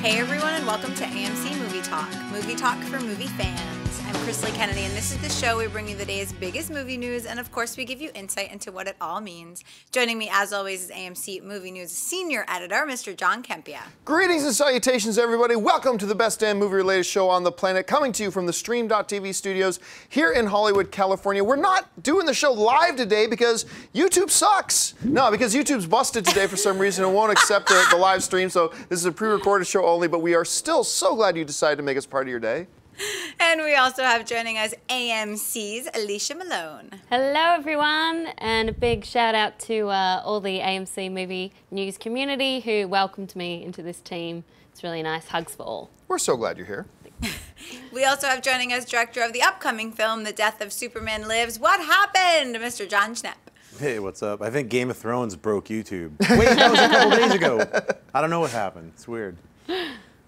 Hey everyone, and welcome to AMC Movie Talk for movie fans. I'm Chrisley Kennedy, and this is the show where we bring you the day's biggest movie news, and of course we give you insight into what it all means. Joining me, as always, is AMC Movie News senior editor, Mr. John Kempia. Greetings and salutations, everybody. Welcome to the best damn movie-related show on the planet, coming to you from the Stream.tv studios here in Hollywood, California. We're not doing the show live today because YouTube sucks. No, because YouTube's busted today for some reason and won't accept the live stream, so this is a pre-recorded show only, but we are still so glad you decided to make us part of your day. And we also have joining us AMC's Alicia Malone. Hello everyone, and a big shout out to all the AMC Movie News community who welcomed me into this team. It's really nice. Hugs for all. We're so glad you're here. We also have joining us director of the upcoming film, The Death of Superman Lives. What happened, Mr. John Schnepp? Hey, what's up? I think Game of Thrones broke YouTube. Wait, that was a couple days ago. I don't know what happened. It's weird.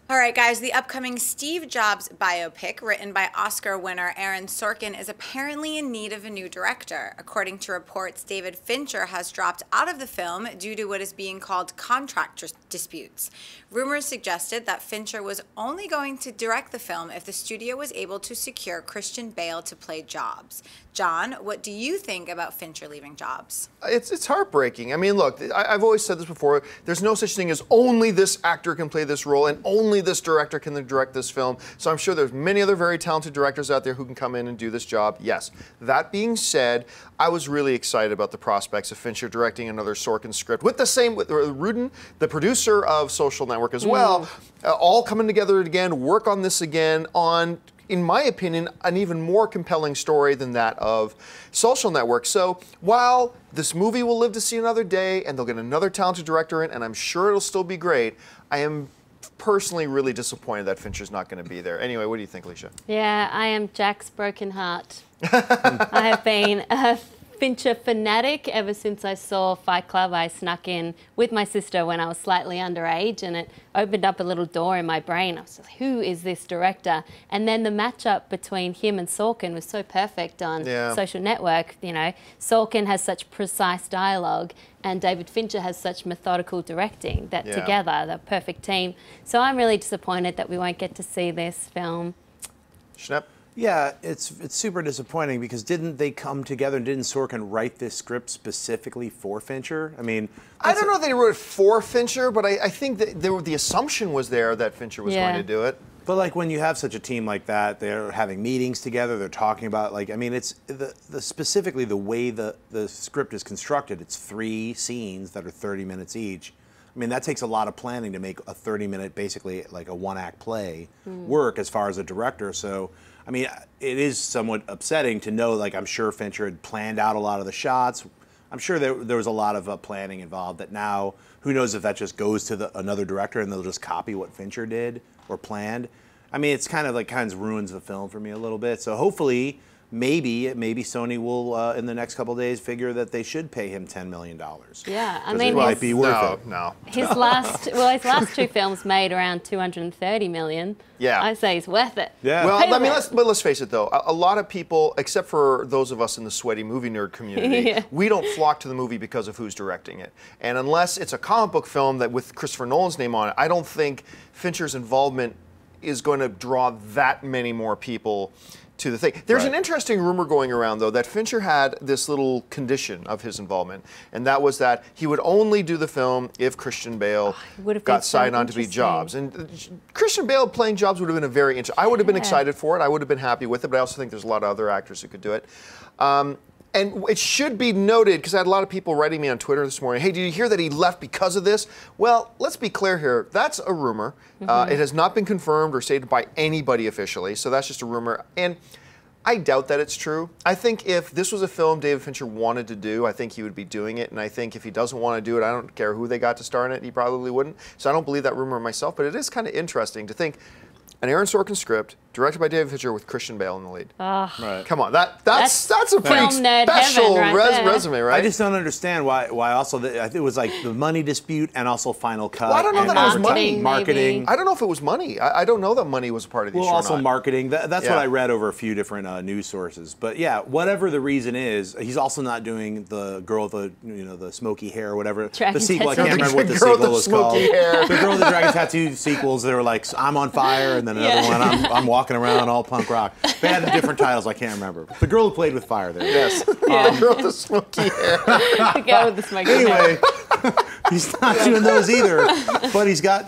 All right, guys, the upcoming Steve Jobs biopic, written by Oscar winner Aaron Sorkin, is apparently in need of a new director. According to reports, David Fincher has dropped out of the film due to what is being called contract disputes. Rumors suggested that Fincher was only going to direct the film if the studio was able to secure Christian Bale to play Jobs. John, what do you think about Fincher leaving Jobs? It's heartbreaking. I mean, look, I've always said this before. There's no such thing as only this actor can play this role and only this director can direct this film. So I'm sure there's many other very talented directors out there who can come in and do this job. Yes. That being said, I was really excited about the prospects of Fincher directing another Sorkin script with Rudin, the producer of Social Network as well, all coming together again, work on this again on, in my opinion, an even more compelling story than that of Social Network. So while this movie will live to see another day and they'll get another talented director in, and I'm sure it'll still be great, I am personally really disappointed that Fincher's not going to be there. Anyway, what do you think, Alicia? Yeah, I am Jack's broken heart. I have been a Fincher fanatic ever since I saw Fight Club. I snuck in with my sister when I was slightly underage, and it opened up a little door in my brain. I was like, who is this director? And then the matchup between him and Sorkin was so perfect on Social Network. You know, Sorkin has such precise dialogue, and David Fincher has such methodical directing that together, the perfect team. So I'm really disappointed that we won't get to see this film. Schnepp? Yeah, it's super disappointing because didn't they come together and didn't Sorkin write this script specifically for Fincher? I mean, I don't know if they wrote it for Fincher, but I think that the assumption was there that Fincher was going to do it. But like when you have such a team like that, they're having meetings together, they're talking about, like, I mean, it's specifically the way the script is constructed. It's 3 scenes that are 30 minutes each. I mean, that takes a lot of planning to make a 30-minute, basically like a one-act play work as far as a director. So, I mean, it is somewhat upsetting to know, like, I'm sure Fincher had planned out a lot of the shots. I'm sure there was a lot of planning involved that now, who knows if that just goes to another director and they'll just copy what Fincher did or planned. I mean, it's kind of ruins the film for me a little bit. So hopefully, maybe Sony will, in the next couple of days, figure that they should pay him $10 million. Yeah, I mean, it might be worth it. No. His last 2 films made around $230 million. Yeah. I say he's worth it. Yeah. Well, I mean, let's face it though. A lot of people, except for those of us in the sweaty movie nerd community, we don't flock to the movie because of who's directing it. And unless it's a comic book film that with Christopher Nolan's name on it, I don't think Fincher's involvement is going to draw that many more people to the thing. There's an interesting rumor going around, though, that Fincher had this little condition of his involvement, and that was that he would only do the film if Christian Bale got signed on to be Jobs. And Christian Bale playing Jobs would have been a very interesting. I would have been excited for it. I would have been happy with it, but I also think there's a lot of other actors who could do it. And it should be noted, because I had a lot of people writing me on Twitter this morning, hey, did you hear that he left because of this? Well, let's be clear here. That's a rumor. It has not been confirmed or stated by anybody officially, so that's just a rumor. And I doubt that it's true. I think if this was a film David Fincher wanted to do, I think he would be doing it. And I think if he doesn't want to do it, I don't care who they got to star in it, he probably wouldn't. So I don't believe that rumor myself, but it is kind of interesting to think an Aaron Sorkin script directed by David Fincher with Christian Bale in the lead. Oh, Right. Come on, that's a pretty film nerd special heaven right there. resume, right? I just don't understand why also I think it was like the money dispute and also Final Cut. Well, I don't know and that it was money. Marketing. I don't know if it was money. I don't know that money was a part of the issue. Well, also or not. marketing. That's Yeah. what I read over a few different news sources. But yeah, whatever the reason is, he's also not doing the girl with the smoky hair or whatever. Dragon the sequel. I tattoo. can't remember what the Girl with sequel the was called. smoky hair. The girl with the dragon tattoo sequels. They were like, I'm on fire, and then another one, I'm walking around all punk rock. They had different titles. I can't remember. The girl who played with fire. There. Yes. The girl with the smoky hair. The girl with the smoky hair. Anyway, he's not doing those either. But he's got,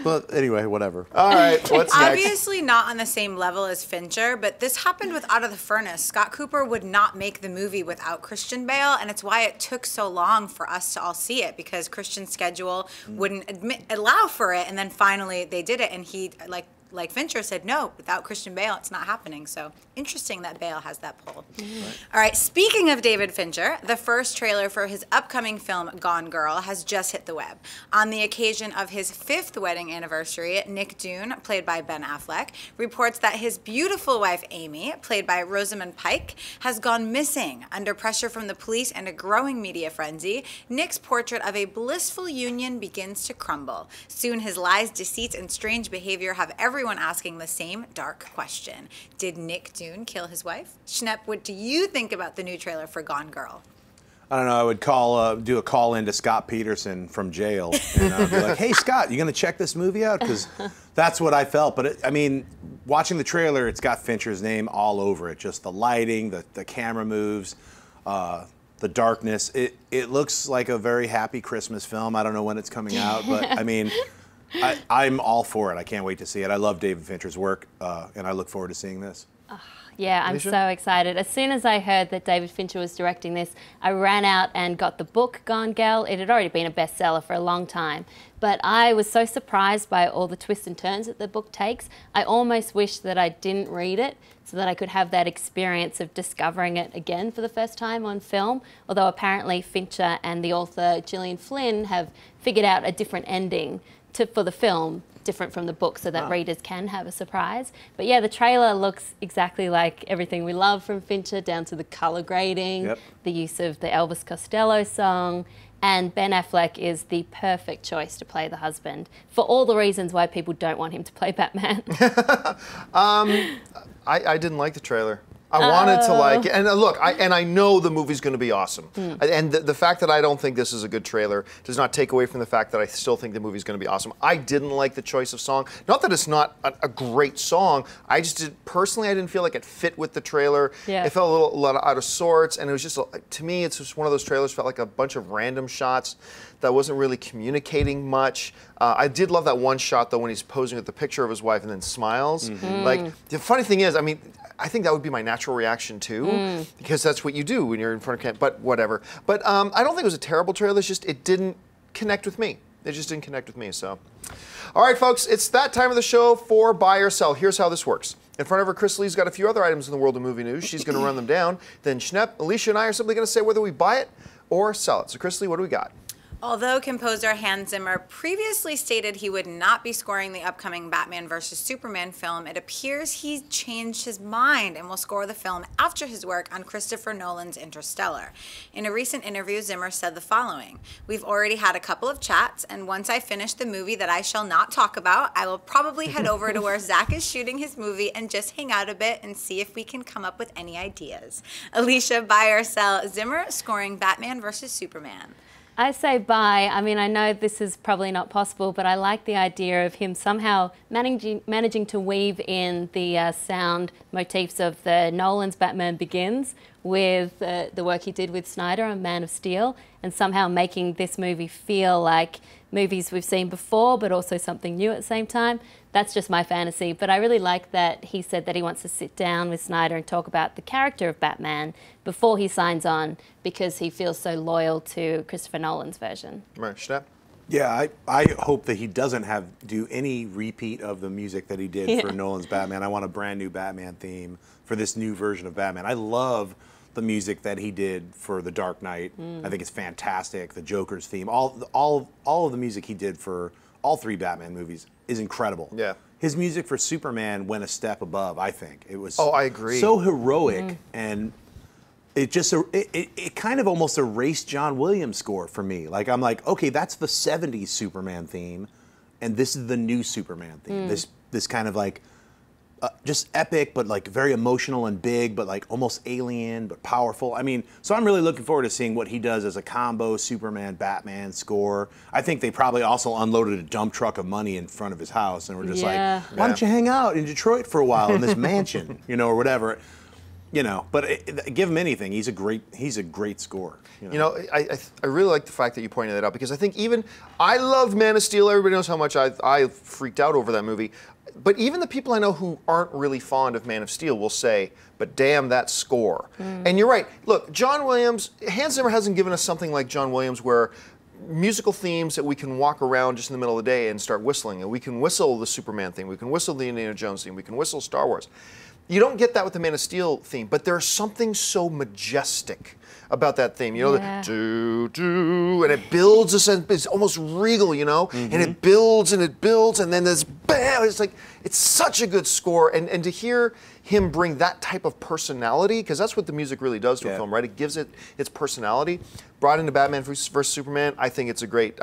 But anyway, whatever. All right. What's next? Obviously not on the same level as Fincher, but this happened with Out of the Furnace. Scott Cooper would not make the movie without Christian Bale, and it's why it took so long for us to all see it, because Christian's schedule wouldn't allow for it, and then finally they did it, and he, like Fincher said, no, without Christian Bale, it's not happening. So interesting that Bale has that pull. All right, speaking of David Fincher, the first trailer for his upcoming film, Gone Girl, has just hit the web. On the occasion of his 5th wedding anniversary, Nick Dune, played by Ben Affleck, reports that his beautiful wife, Amy, played by Rosamund Pike, has gone missing. Under pressure from the police and a growing media frenzy, Nick's portrait of a blissful union begins to crumble. Soon his lies, deceits, and strange behavior have everyone asking the same dark question. Did Nick Dune kill his wife? Schnepp, what do you think about the new trailer for Gone Girl? I don't know. I would do a call in to Scott Peterson from jail, and I'd be like, "Hey, Scott, you gonna check this movie out?" Because that's what I felt. But watching the trailer, it's got Fincher's name all over it. Just the lighting, the camera moves, the darkness. It looks like a very happy Christmas film. I don't know when it's coming out, but I'm all for it. I can't wait to see it. I love David Fincher's work, and I look forward to seeing this. Yeah, I'm so excited. As soon as I heard that David Fincher was directing this, I ran out and got the book, Gone Girl. It had already been a bestseller for a long time. But I was so surprised by all the twists and turns that the book takes. I almost wish that I didn't read it so that I could have that experience of discovering it again for the first time on film. Although apparently Fincher and the author Gillian Flynn have figured out a different ending for the film, different from the book, so that readers can have a surprise. But yeah, the trailer looks exactly like everything we love from Fincher, down to the color grading, the use of the Elvis Costello song, and Ben Affleck is the perfect choice to play the husband for all the reasons why people don't want him to play Batman. I didn't like the trailer. I wanted to like it. And look, I know the movie's going to be awesome. And the fact that I don't think this is a good trailer does not take away from the fact that I still think the movie's going to be awesome. I didn't like the choice of song. Not that it's not a great song. I just personally, I didn't feel like it fit with the trailer. Yeah. It felt a lot out of sorts. And it was just, to me, it's just one of those trailers felt like a bunch of random shots that wasn't really communicating much. I did love that one shot, though, when he's posing with the picture of his wife and then smiles. Like, the funny thing is, I think that would be my natural reaction too, because that's what you do when you're in front of camera, but whatever. But I don't think it was a terrible trailer, it's just it didn't connect with me. It just didn't connect with me, so. All right, folks, it's that time of the show for Buy or Sell. Here's how this works. In front of her, Chris Lee's got a few other items in the world of movie news. She's going to run them down. Then Schnepp, Alicia, and I are simply going to say whether we buy it or sell it. So, Chris Lee, what do we got? Although composer Hans Zimmer previously stated he would not be scoring the upcoming Batman vs. Superman film, it appears he changed his mind and will score the film after his work on Christopher Nolan's Interstellar. In a recent interview, Zimmer said the following: "We've already had a couple of chats, and once I finish the movie that I shall not talk about, I will probably head over to where Zach is shooting his movie and just hang out a bit and see if we can come up with any ideas." Alicia, buy or sell Zimmer scoring Batman vs. Superman? I say buy. I know this is probably not possible, but I like the idea of him somehow managing to weave in the sound motifs of the Nolan's Batman Begins with the work he did with Snyder on Man of Steel, and somehow making this movie feel like movies we've seen before, but also something new at the same time. That's just my fantasy, but I really like that he said that he wants to sit down with Snyder and talk about the character of Batman before he signs on, because he feels so loyal to Christopher Nolan's version. Right, Schnepp? Yeah, I hope that he doesn't do any repeat of the music that he did for Nolan's Batman. I want a brand new Batman theme for this new version of Batman. I love the music that he did for The Dark Knight. I think it's fantastic. The Joker's theme, all of the music he did for all 3 Batman movies is incredible. Yeah. his music for Superman went a step above, I think. It was I agree. So heroic, and it kind of almost erased John Williams' score for me. Like, I'm like, okay, that's the 70s Superman theme, and this is the new Superman theme. This kind of like, just epic, but like very emotional and big, but like almost alien, but powerful. I mean, so I'm really looking forward to seeing what he does as a combo Superman, Batman score. I think they probably also unloaded a dump truck of money in front of his house and were just like, why don't you hang out in Detroit for a while in this mansion, you know, or whatever. You know, but give him anything. He's a great scorer. You know, I really like the fact that you pointed that out, because I think I loved Man of Steel. Everybody knows how much I freaked out over that movie. But even the people I know who aren't really fond of Man of Steel will say, but damn that score. And you're right. Look, John Williams, Hans Zimmer hasn't given us something like John Williams where musical themes that we can walk around just in the middle of the day and start whistling. And we can whistle the Superman theme. We can whistle the Indiana Jones theme. We can whistle Star Wars. You don't get that with the Man of Steel theme, but there's something so majestic about that theme. You know, the do, and it builds a sense, it's almost regal, you know? And it builds, and then there's bam! It's like, it's such a good score. And to hear him bring that type of personality, because that's what the music really does to a film, right? It gives it its personality. Brought into Batman vs. Superman, I think it's great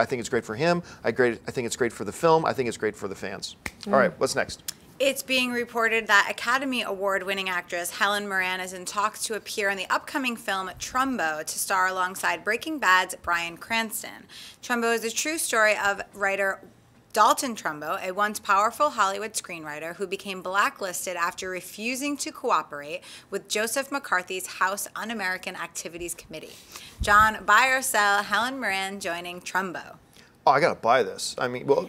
for him. I think it's great for the film. I think it's great for the fans. All right, what's next? It's being reported that Academy Award-winning actress Helen Mirren is in talks to appear in the upcoming film Trumbo to star alongside Breaking Bad's Bryan Cranston. Trumbo is a true story of writer Dalton Trumbo, a once powerful Hollywood screenwriter who became blacklisted after refusing to cooperate with Joseph McCarthy's House Un-American Activities Committee. John, buy or sell Helen Mirren joining Trumbo? Oh, I gotta buy this. I mean, well,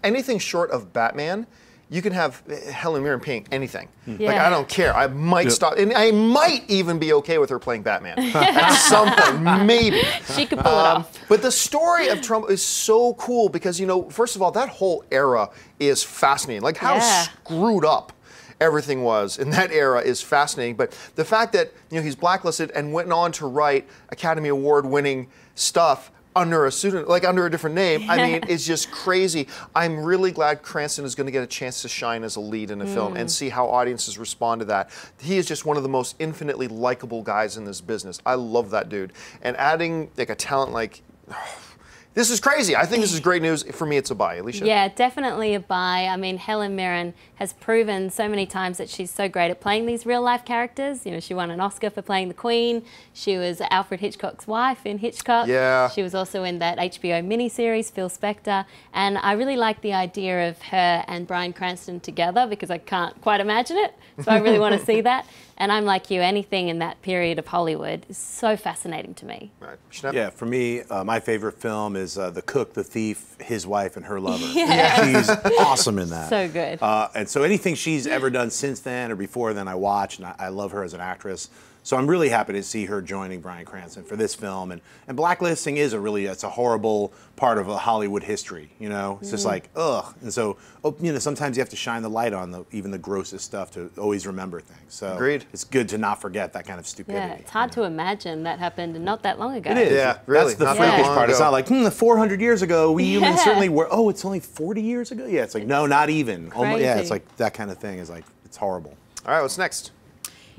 anything short of Batman, you can have Helen Mirren playing anything. Like, I don't care. I might stop, and I might even be okay with her playing Batman. That's something, maybe. She could pull it off. But the story of Trump is so cool because, you know, first of all, that whole era is fascinating. Like, how screwed up everything was in that era is fascinating. But the fact that, you know, he's blacklisted and went on to write Academy Award-winning stuff under a pseudonym, like under a different name, I mean, it's just crazy. I'm really glad Cranston is going to get a chance to shine as a lead in a film and see how audiences respond to that. He is just one of the most infinitely likable guys in this business. I love that dude. And adding like a talent like, this is crazy. I think this is great news. For me, it's a buy. Alicia? Yeah, definitely a buy. I mean, Helen Mirren has proven so many times that she's so great at playing these real-life characters. You know, she won an Oscar for playing the Queen. She was Alfred Hitchcock's wife in Hitchcock. Yeah. She was also in that HBO miniseries, Phil Spector. And I really like the idea of her and Bryan Cranston together because I can't quite imagine it. So I really want to see that. And I'm like you, anything in that period of Hollywood is so fascinating to me. Right. Schnepp? Yeah, for me, my favorite film is The Cook, the Thief, His Wife, and Her Lover. She's awesome in that. So good. And so anything she's ever done since then or before then I watch, and I love her as an actress. So I'm really happy to see her joining Bryan Cranston for this film. And blacklisting is it's a horrible part of a Hollywood history, you know? It's just like, ugh. And so, you know, sometimes you have to shine the light on even the grossest stuff to always remember things. So agreed. It's good to not forget that kind of stupidity. Yeah, it's hard to imagine that happened not that long ago. It is. Yeah, really. That's the Not that freakish long part. It's ago. not like, 400 years ago, we humans certainly were, it's only 40 years ago? Yeah, it's like, no, not even. Yeah, it's like that kind of thing is like, it's horrible. All right, what's next?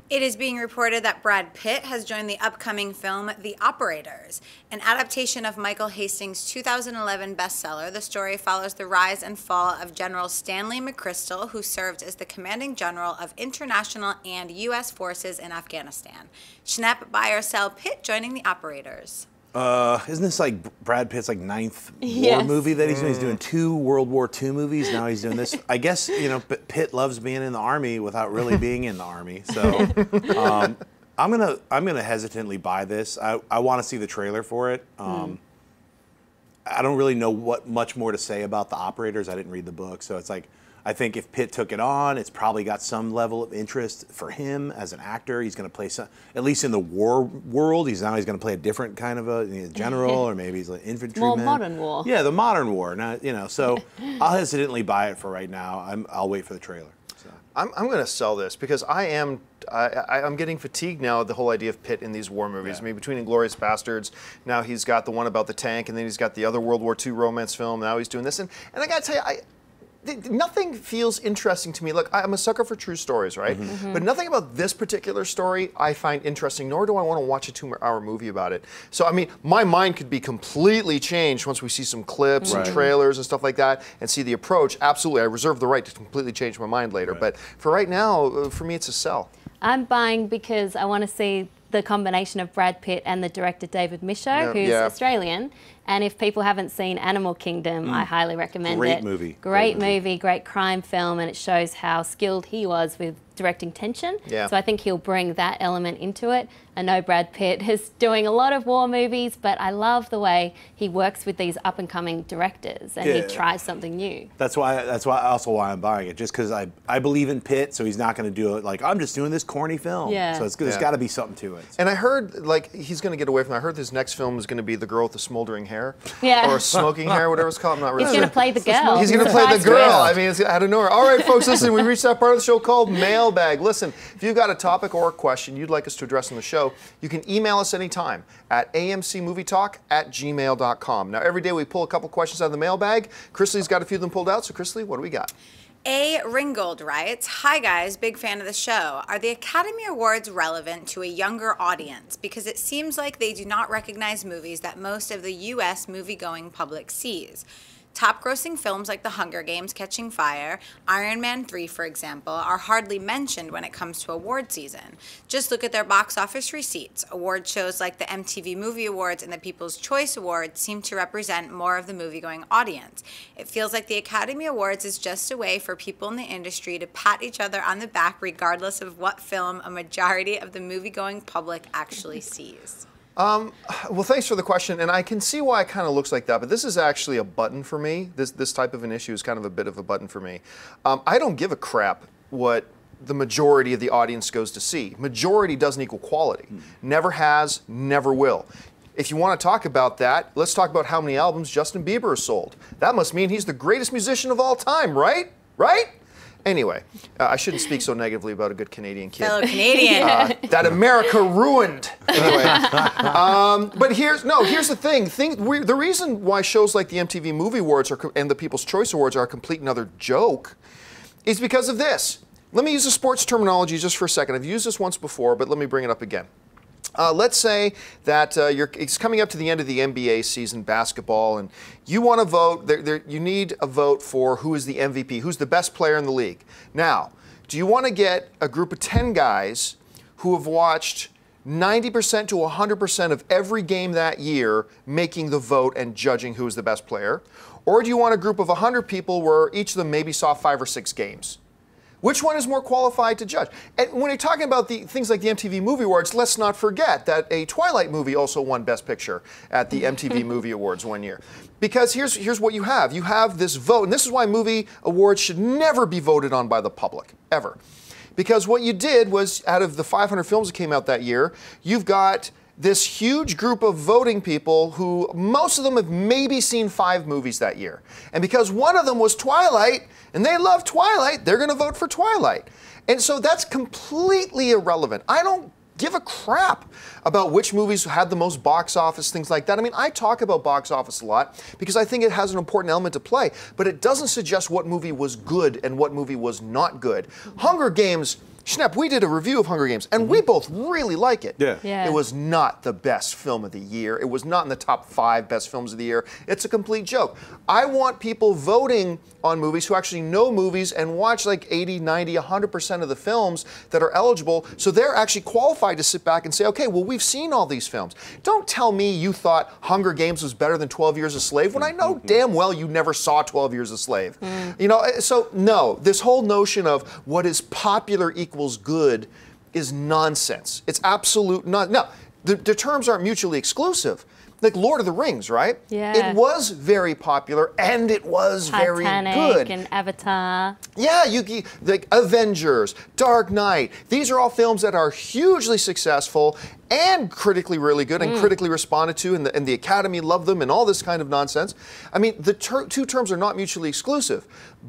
It is being reported that Brad Pitt has joined the upcoming film The Operators, an adaptation of Michael Hastings' 2011 bestseller. The story follows the rise and fall of General Stanley McChrystal, who served as the commanding general of international and U.S. forces in Afghanistan. Schnepp, buy or sell Pitt joining The Operators? Isn't this like Brad Pitt's like 9th war movie that he's doing? He's doing 2 World War II movies. Now he's doing this. I guess, you know, Pitt loves being in the Army without really being in the Army. So I'm gonna hesitantly buy this. I want to see the trailer for it. I don't really know much more to say about The Operators. I didn't read the book, so it's like, I think if Pitt took it on, it's probably got some level of interest for him as an actor. He's going to play some, at least in the war world. He's going to play a different kind of a general, or maybe he's like infantryman. More modern war. Yeah, the modern war. Now, you know, so I'll hesitantly buy it for right now. I'll wait for the trailer. So. I'm going to sell this because I'm getting fatigued now of the whole idea of Pitt in these war movies. I mean, between Inglourious Bastards, now he's got the one about the tank, and then he's got the other World War II romance film. Now he's doing this, and I got to tell you, nothing feels interesting to me. Look, I'm a sucker for true stories, right? But nothing about this particular story I find interesting, nor do I want to watch a 2-hour movie about it. So, I mean, my mind could be completely changed once we see some clips and trailers and stuff like that and see the approach. Absolutely, I reserve the right to completely change my mind later. But for right now, for me, it's a sell. I'm buying because I want to see the combination of Brad Pitt and the director David Michôd, who's Australian. And if people haven't seen Animal Kingdom, I highly recommend it. Great movie. Great movie, great crime film, and it shows how skilled he was with directing tension. So I think he'll bring that element into it. I know Brad Pitt is doing a lot of war movies, but I love the way he works with these up-and-coming directors and he tries something new. That's why why I'm buying it, just because I believe in Pitt, so he's not going to do it like, I'm just doing this corny film. So there's got to be something to it. And I heard, like, he's going to get away from it. I heard his next film is going to be the girl with the smoldering hair. Or smoking hair, whatever it's called. I'm not really He's going to play the girl. He's going to play the girl. I mean, it's out of nowhere. All right, folks, listen, we reached that part of the show called Mailbag. Listen, if you've got a topic or a question you'd like us to address on the show, you can email us anytime at amcmovietalk@gmail.com. Now, every day we pull a couple questions out of the mailbag. Chrisley's got a few of them pulled out. So, Chrisley, what do we got? A. Ringgold writes, "Hi guys, big fan of the show. Are the Academy Awards relevant to a younger audience? Because it seems like they do not recognize movies that most of the U.S. movie-going public sees. Top-grossing films like The Hunger Games, Catching Fire, Iron Man 3, for example, are hardly mentioned when it comes to award season. Just look at their box office receipts. Award shows like the MTV Movie Awards and the People's Choice Awards seem to represent more of the movie-going audience. It feels like the Academy Awards is just a way for people in the industry to pat each other on the back regardless of what film a majority of the movie-going public actually sees." Well, thanks for the question, and I can see why it kind of looks like that, but this is actually a button for me. This type of an issue is kind of a bit of a button for me. I don't give a crap what the majority of the audience goes to see. Majority doesn't equal quality. Never has, never will. If you want to talk about that, let's talk about how many albums Justin Bieber has sold. That must mean he's the greatest musician of all time, right? Right? Anyway, I shouldn't speak so negatively about a good Canadian kid. Fellow Canadian. That America ruined. Anyway, but here's the thing. The reason why shows like the MTV Movie Awards and the People's Choice Awards are a complete and utter joke is because of this. Let me use the sports terminology just for a second. I've used this once before, but let me bring it up again. Let's say that it's coming up to the end of the NBA season, basketball, and you want to vote. You need a vote for who is the MVP, who's the best player in the league. Now, do you want to get a group of 10 guys who have watched 90% to 100% of every game that year making the vote and judging who is the best player? Or do you want a group of 100 people where each of them maybe saw 5 or 6 games? Which one is more qualified to judge? And when you're talking about the things like the MTV Movie Awards, let's not forget that a Twilight movie also won Best Picture at the MTV Movie Awards one year. Because here's what you have. You have this vote, and this is why movie awards should never be voted on by the public, ever. Because what you did was, out of the 500 films that came out that year, you've got this huge group of voting people who most of them have maybe seen 5 movies that year. And because one of them was Twilight, and they love Twilight, they're going to vote for Twilight. And so that's completely irrelevant. I don't give a crap about which movies had the most box office, things like that. I mean, I talk about box office a lot because I think it has an important element to play, but it doesn't suggest what movie was good and what movie was not good. Hunger Games, Schnepp, we did a review of Hunger Games, and we both really like it. It was not the best film of the year. It was not in the top 5 best films of the year. It's a complete joke. I want people voting on movies who actually know movies and watch like 80, 90, 100% of the films that are eligible, so they're actually qualified to sit back and say, okay, well, we've seen all these films. Don't tell me you thought Hunger Games was better than 12 Years a Slave when I know damn well you never saw 12 Years a Slave. You know, so no, this whole notion of what is popular equals good is nonsense. It's absolute no, the terms aren't mutually exclusive. Like Lord of the Rings, right? It was very popular and it was very good. And Avatar. Yeah, like Avengers, Dark Knight. These are all films that are hugely successful and critically really good and critically responded to, and the Academy loved them and all this kind of nonsense. I mean, the two terms are not mutually exclusive,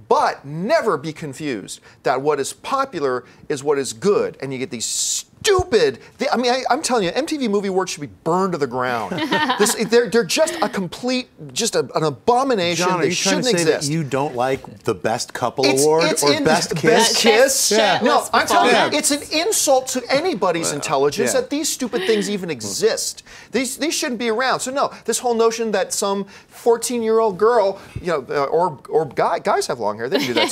but never be confused that what is popular is what is good, and you get these stupid. I'm telling you, MTV Movie Awards should be burned to the ground. They're just a complete, an abomination. John, they are you trying shouldn't to say exist. that you don't like the Best Couple Award or Best Kiss? Best Kiss? Yeah. No, I'm telling Yeah. you, it's an insult to anybody's intelligence that these stupid things even exist. These shouldn't be around. So no, this whole notion that some 14-year-old girl, or guys have long hair, they can do that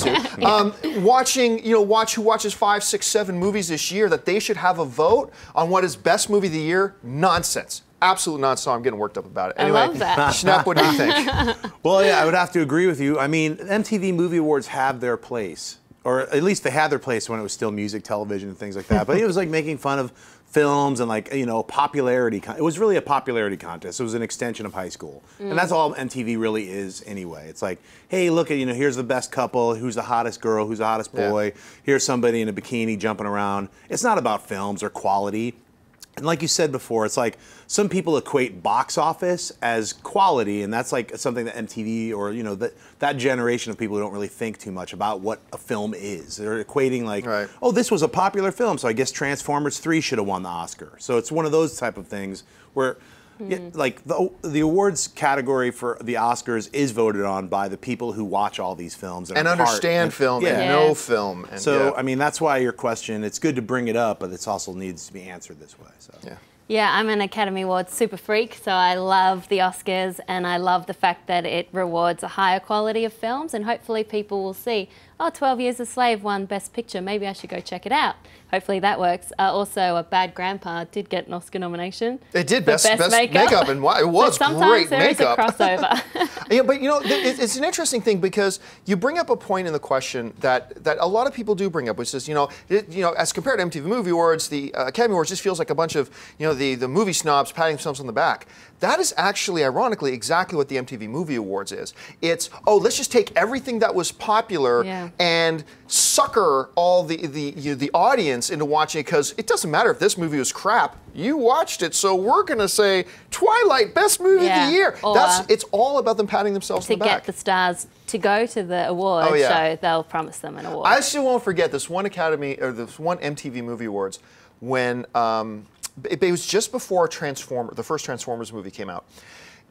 too. Who watches 5, 6, 7 movies this year, that they should have a vote on what is best movie of the year? Nonsense. Absolute nonsense. I'm getting worked up about it. Anyway, I love that. Schnapp, what do you think? Well, yeah, I would have to agree with you. I mean, MTV Movie Awards have their place, or at least they had their place when it was still music, television, and things like that. But it was like making fun of films and popularity. It was really a popularity contest. It was an extension of high school, and that's all MTV really is anyway. It's like, hey, look at here's the best couple, who's the hottest girl, who's the hottest boy. Here's somebody in a bikini jumping around. It's not about films or quality. And like you said before, it's like some people equate box office as quality, and that's like something that MTV or that generation of people who don't really think too much about what a film is. They're equating like, oh, this was a popular film, so I guess Transformers 3 should have won the Oscar. So it's one of those type of things where, like the awards category for the Oscars is voted on by the people who watch all these films and understand film and know film. And so I mean, that's why your question. It's good to bring it up, but it also needs to be answered this way. So Yeah, I'm an Academy Awards super freak, so I love the Oscars, and I love the fact that it rewards a higher quality of films, and hopefully people will see, oh, 12 Years a Slave won Best Picture, maybe I should go check it out. Hopefully that works. Also, A Bad Grandpa did get an Oscar nomination. It did, best makeup, and it was great makeup. Sometimes there is a crossover. Yeah, but it's an interesting thing because you bring up a point in the question that a lot of people do bring up, which is, as compared to MTV Movie Awards, the Academy Awards just feels like a bunch of, the movie snobs patting themselves on the back. That is actually, ironically, exactly what the MTV Movie Awards is. It's, let's just take everything that was popular and sucker all the audience into watching it, because it doesn't matter if this movie was crap. You watched it, so we're going to say Twilight, best movie of the year. It's all about them patting themselves on the back. To get the stars to go to the award show, they'll promise them an award. I still won't forget this one this one MTV Movie Awards when it was just before the first Transformers movie came out.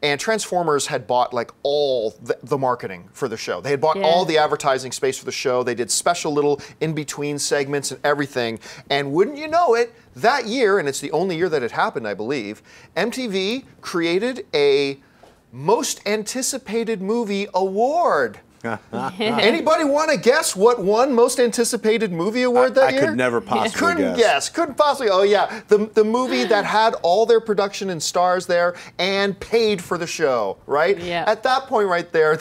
And Transformers had bought like all the marketing for the show. They had bought all the advertising space for the show. They did special little in-between segments and everything. And wouldn't you know it, that year, and it's the only year that it happened, I believe, MTV created a Most Anticipated Movie Award. Anybody want to guess what won Most Anticipated Movie Award that year? I could never possibly Couldn't possibly. Oh yeah, the movie that had all their production and stars there and paid for the show, right? Yeah. At that point right there,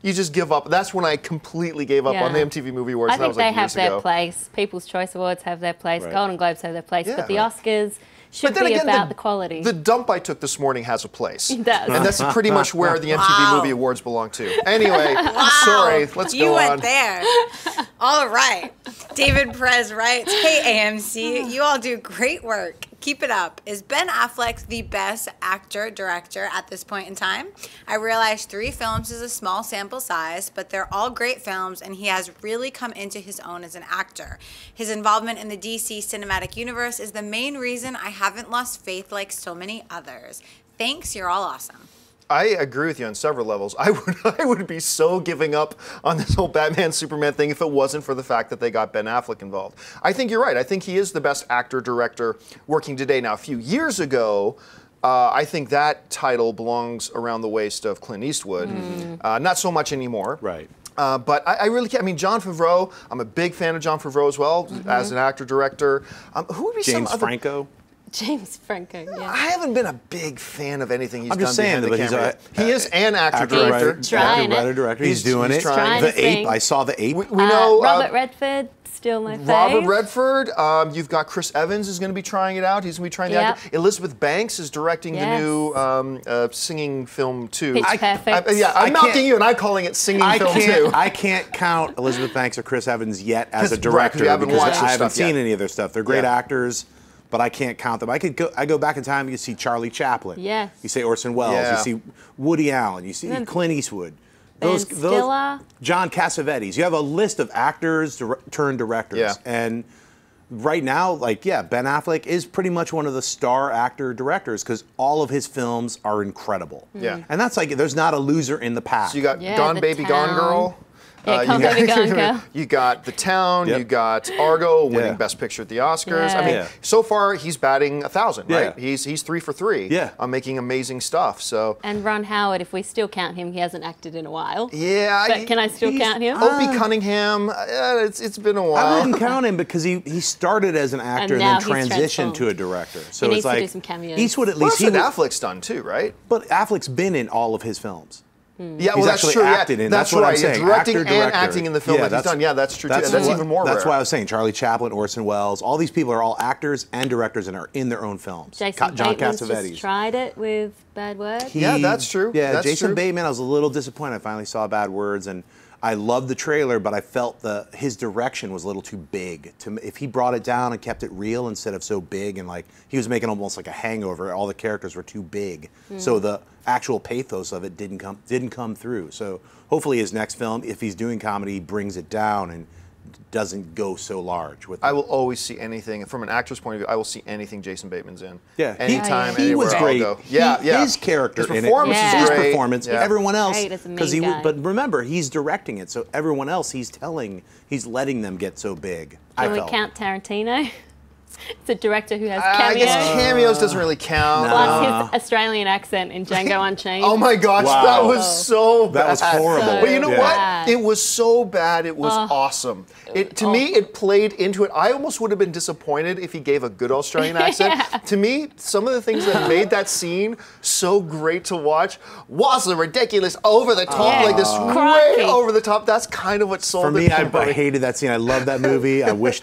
you just give up. That's when I completely gave up on the MTV Movie Awards. I think that was they have their place. People's Choice Awards have their place. Golden Globes have their place. But the Oscars should be about the quality. The dump I took this morning has a place. It does. And that's pretty much where the MTV Movie Awards belong to. Anyway, sorry, let's go on. You went there. All right. David Perez writes, hey AMC, you all do great work. Keep it up. Is Ben Affleck the best actor-director at this point in time? I realize 3 films is a small sample size, but they're all great films, and he has really come into his own as an actor. His involvement in the DC cinematic universe is the main reason I haven't lost faith like so many others. Thanks, you're all awesome. I agree with you on several levels. I would be so giving up on this whole Batman Superman thing if it wasn't for the fact that they got Ben Affleck involved. I think you're right. I think he is the best actor director working today. Now, a few years ago, I think that title belongs around the waist of Clint Eastwood. Not so much anymore. Right. But I really can't. I mean, Jon Favreau, I'm a big fan of Jon Favreau as well, as an actor director. Who would be James some other... Franco? James Franco, yeah. I haven't been a big fan of anything he's I'm done just saying, behind the but camera. He is an actor-director. Actor-director. He's doing it. Trying. The Ape. I saw The Ape. We know Robert Redford, still my fave. Robert Redford. You've got Chris Evans is going to be trying it out. He's going to be trying the actor. Elizabeth Banks is directing the new singing film too. Pitch Perfect. I'm mocking you, and I'm calling it singing film too. I can't count Elizabeth Banks or Chris Evans yet as a director because I haven't seen any of their stuff. They're great actors. but I can't count them. I go back in time. You see Charlie Chaplin. Yes. You say Orson Welles. Yeah. You see Woody Allen. You see Clint Eastwood. Stiller. John Cassavetes. You have a list of actors turned directors. Yeah. And right now, like, Ben Affleck is pretty much one of the star actor directors because all of his films are incredible. Yeah. And that's like, there's not a loser in the pack. So you got Yeah, Gone The Baby Gone Town. Girl. Yeah, Gone Baby Gone Girl. You got The Town. Yep. You got Argo winning Yeah. Best Picture at the Oscars. Yeah. I mean, Yeah. so far he's batting 1,000, right? Yeah. He's 3 for 3. Yeah. On making amazing stuff. So. And Ron Howard, if we still count him, he hasn't acted in a while. Yeah. But can I still count him? Opie Cunningham. It's been a while. I wouldn't count him because he started as an actor and now then he's transitioned to a transformed. director. So He it's needs to like do some cameos. Eastwood at Well, least that's what Affleck's done too, right? but Affleck's been in all of his films. Yeah, He's well, that's actually true. acted Yeah, in. that's That's what right. I'm saying. Yeah, directing Actor, and director. acting in the film that he's done. Yeah, that's true. That's even more That's rare. why I was saying Charlie Chaplin, Orson Welles. All these people are all actors and directors and are in their own films. Jason John Bateman's Cassavetes. just tried it with Bad Words. Yeah, that's true. Yeah, That's Jason true. Bateman. I was a little disappointed. I finally saw Bad Words, and I loved the trailer, but I felt his direction was a little too big. If he brought it down and kept it real instead of so big, and like he was making almost like a Hangover, all the characters were too big, so the actual pathos of it didn't come through. So hopefully his next film, if he's doing comedy, he brings it down and doesn't go so large with it. I will always see anything from an actor's point of view. I will see anything Jason Bateman's in. Yeah, anytime, he anywhere was I'll great. go. Yeah, yeah. His character his in it, performance Yeah. is his great. performance. Yeah. Everyone else, Great as a main guy. but remember, he's directing it, so everyone else he's letting them get so big. Can I we felt. count Tarantino? It's a director who has I cameos. guess cameos doesn't really count. Plus his Australian accent in Django Unchained. Oh my gosh, Wow. that was so bad. That was horrible. So But you know bad. what? It was so bad, it was awesome. To me, it played into it. I almost would have been disappointed if he gave a good Australian accent. To me, some of the things that made that scene so great to watch was the ridiculous, over the top, like this Crikey. way over the top. That's kind of what sold For me, it I hated that scene. I love that movie. I wish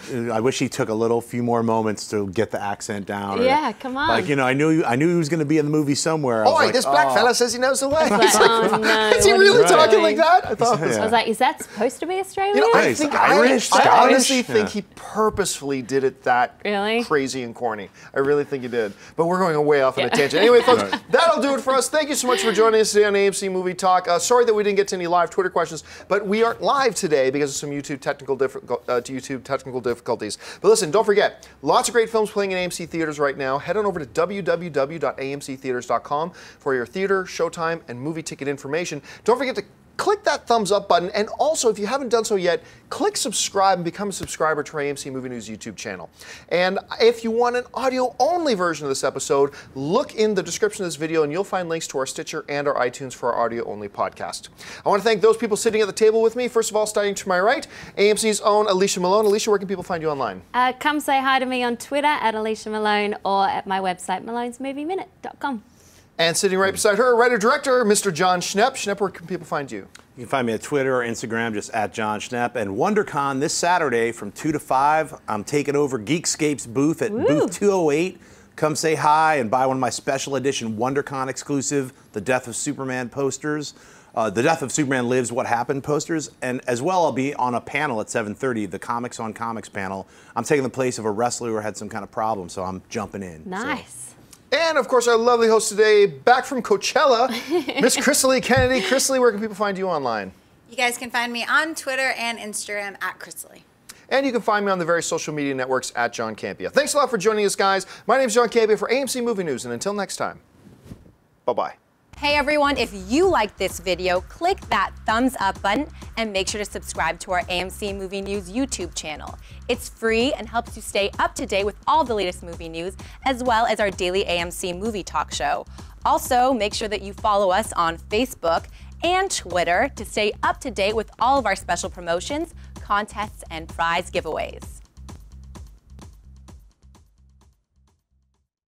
he took a few more moments to get the accent down. Or, Yeah, come on. Like, I knew he was going to be in the movie somewhere. I was Oh, like, this black fella says he knows the way. Like, oh no. Is he what really you talking doing? like that? I thought it was I was like, is that supposed to be Australian? You know, Yeah, I he's think Irish, I Scottish. honestly think Yeah. he purposefully did it that Really? crazy and corny. I really think he did. But we're going way off on a tangent. Anyway, folks, that'll do it for us. Thank you so much for joining us today on AMC Movie Talk. Sorry that we didn't get to any live Twitter questions, but we aren't live today because of some YouTube technical difficulties. But listen, don't forget, lots of great films playing in AMC theaters right now. Head on over to www.amctheaters.com for your theater, showtime, and movie ticket information. Don't forget to click that thumbs up button, and also, if you haven't done so yet, click subscribe and become a subscriber to our AMC Movie News YouTube channel. And if you want an audio-only version of this episode, look in the description of this video and you'll find links to our Stitcher and our iTunes for our audio-only podcast. I want to thank those people sitting at the table with me. First of all, starting to my right, AMC's own Alicia Malone. Alicia, where can people find you online? Come say hi to me on Twitter at Alicia Malone or at my website, malonesmovieminute.com. And sitting right beside her, writer-director, Mr. John Schnepp. Schnepp, where can people find you? You can find me at Twitter or Instagram, just at John Schnepp. And WonderCon this Saturday from 2 to 5. I'm taking over Geekscape's booth at booth 208. Come say hi and buy one of my special edition WonderCon exclusive, The Death of Superman posters. The Death of Superman Lives, What Happened posters. And as well, I'll be on a panel at 7:30, the Comics on Comics panel. I'm taking the place of a wrestler who had some kind of problem, so I'm jumping in. Nice. And, of course, our lovely host today, back from Coachella, Miss Crystalie Kennedy. Crystalie, where can people find you online? You guys can find me on Twitter and Instagram at Crystalie. And you can find me on the various social media networks at John Campea. Thanks a lot for joining us, guys. My name's John Campea for AMC Movie News, and until next time, bye-bye. Hey everyone, if you like this video, click that thumbs up button and make sure to subscribe to our AMC Movie News YouTube channel. It's free and helps you stay up to date with all the latest movie news, as well as our daily AMC Movie Talk show. Also, make sure that you follow us on Facebook and Twitter to stay up to date with all of our special promotions, contests, and prize giveaways.